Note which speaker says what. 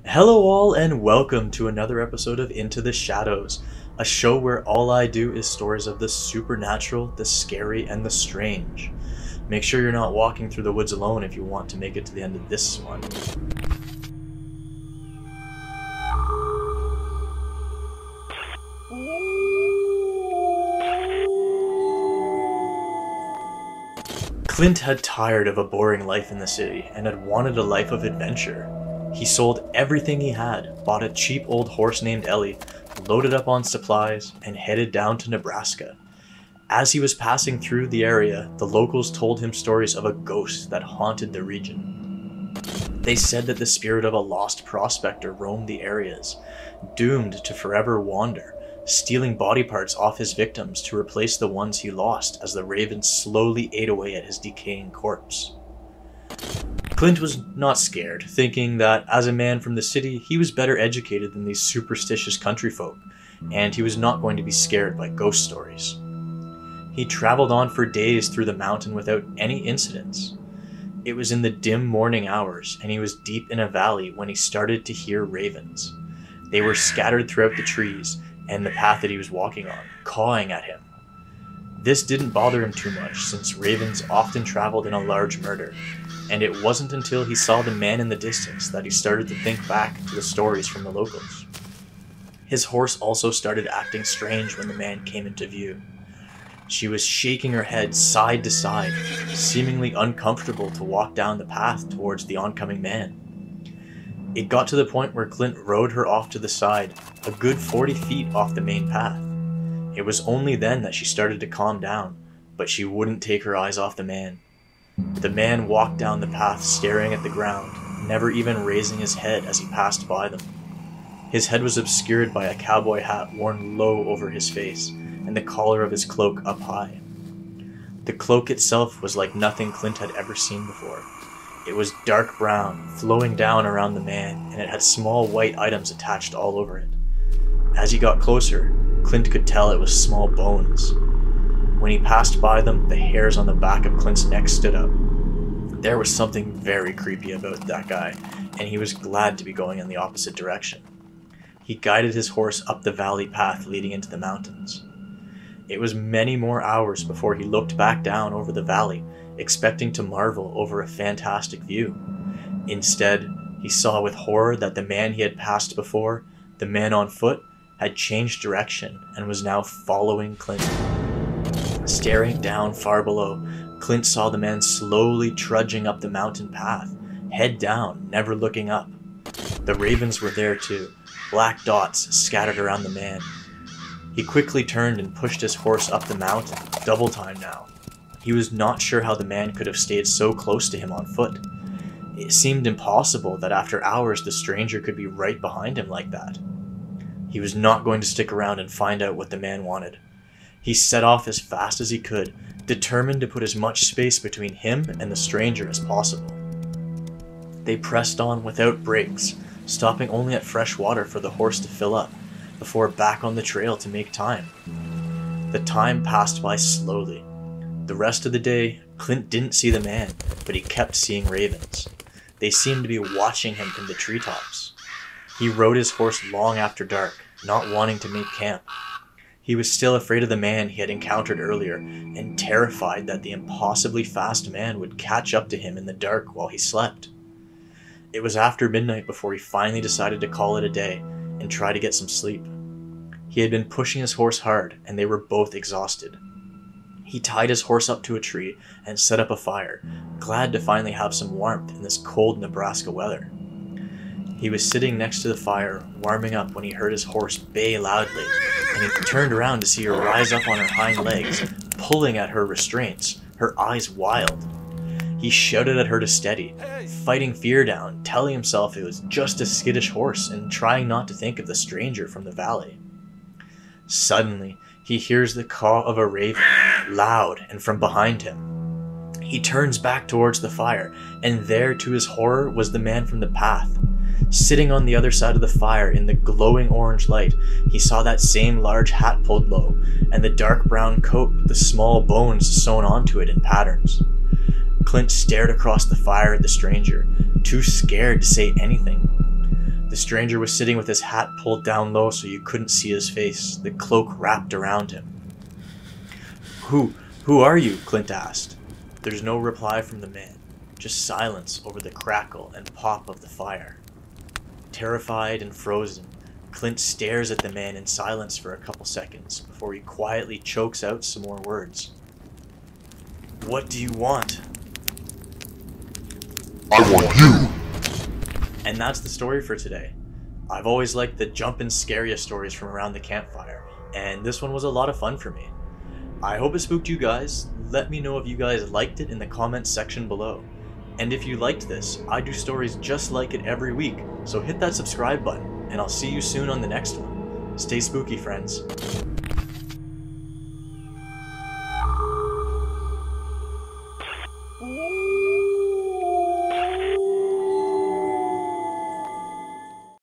Speaker 1: Hello all and welcome to another episode of Into the Shadows, a show where all I do is stories of the supernatural, the scary, and the strange. Make sure you're not walking through the woods alone if you want to make it to the end of this one. Clint had tired of a boring life in the city and had wanted a life of adventure. He sold everything he had, bought a cheap old horse named Ellie, loaded up on supplies, and headed down to Nebraska. As he was passing through the area, the locals told him stories of a ghost that haunted the region. They said that the spirit of a lost prospector roamed the areas, doomed to forever wander, stealing body parts off his victims to replace the ones he lost as the ravens slowly ate away at his decaying corpse. Clint was not scared, thinking that as a man from the city, he was better educated than these superstitious country folk, and he was not going to be scared by ghost stories. He traveled on for days through the mountain without any incidents. It was in the dim morning hours, and he was deep in a valley when he started to hear ravens. They were scattered throughout the trees and the path that he was walking on, cawing at him. This didn't bother him too much, since ravens often traveled in a large murder, and it wasn't until he saw the man in the distance that he started to think back to the stories from the locals. His horse also started acting strange when the man came into view. She was shaking her head side to side, seemingly uncomfortable to walk down the path towards the oncoming man. It got to the point where Clint rode her off to the side, a good 40 feet off the main path. It was only then that she started to calm down, but she wouldn't take her eyes off the man. The man walked down the path staring at the ground, never even raising his head as he passed by them. His head was obscured by a cowboy hat worn low over his face, and the collar of his cloak up high. The cloak itself was like nothing Clint had ever seen before. It was dark brown, flowing down around the man, and it had small white items attached all over it. As he got closer, Clint could tell it was small bones. When he passed by them, the hairs on the back of Clint's neck stood up. There was something very creepy about that guy, and he was glad to be going in the opposite direction. He guided his horse up the valley path leading into the mountains. It was many more hours before he looked back down over the valley, expecting to marvel over a fantastic view. Instead, he saw with horror that the man he had passed before, the man on foot, had changed direction and was now following Clint. Staring down far below, Clint saw the man slowly trudging up the mountain path, head down, never looking up. The ravens were there too, black dots scattered around the man. He quickly turned and pushed his horse up the mountain, double time now. He was not sure how the man could have stayed so close to him on foot. It seemed impossible that after hours the stranger could be right behind him like that. He was not going to stick around and find out what the man wanted. He set off as fast as he could, determined to put as much space between him and the stranger as possible. They pressed on without breaks, stopping only at fresh water for the horse to fill up, before back on the trail to make time. The time passed by slowly. The rest of the day, Clint didn't see the man, but he kept seeing ravens. They seemed to be watching him from the treetops. He rode his horse long after dark, not wanting to make camp. He was still afraid of the man he had encountered earlier, and terrified that the impossibly fast man would catch up to him in the dark while he slept. It was after midnight before he finally decided to call it a day and try to get some sleep. He had been pushing his horse hard, and they were both exhausted. He tied his horse up to a tree and set up a fire, glad to finally have some warmth in this cold Nebraska weather. He was sitting next to the fire, warming up when he heard his horse bay loudly, and he turned around to see her rise up on her hind legs, pulling at her restraints, her eyes wild. He shouted at her to steady, fighting fear down, telling himself it was just a skittish horse and trying not to think of the stranger from the valley. Suddenly, he hears the caw of a raven, loud and from behind him. He turns back towards the fire, and there, to his horror, was the man from the path. Sitting on the other side of the fire in the glowing orange light, he saw that same large hat pulled low, and the dark brown coat with the small bones sewn onto it in patterns. Clint stared across the fire at the stranger, too scared to say anything. The stranger was sitting with his hat pulled down low so you couldn't see his face, the cloak wrapped around him. Who are you?" Clint asked. There's no reply from the man, just silence over the crackle and pop of the fire. Terrified and frozen, Clint stares at the man in silence for a couple seconds before he quietly chokes out some more words. "What do you want?"
Speaker 2: "I want you."
Speaker 1: And that's the story for today. I've always liked the jumpin' scariest stories from around the campfire, and this one was a lot of fun for me. I hope it spooked you guys. Let me know if you guys liked it in the comments section below. And if you liked this, I do stories just like it every week, so hit that subscribe button, and I'll see you soon on the next one. Stay spooky, friends.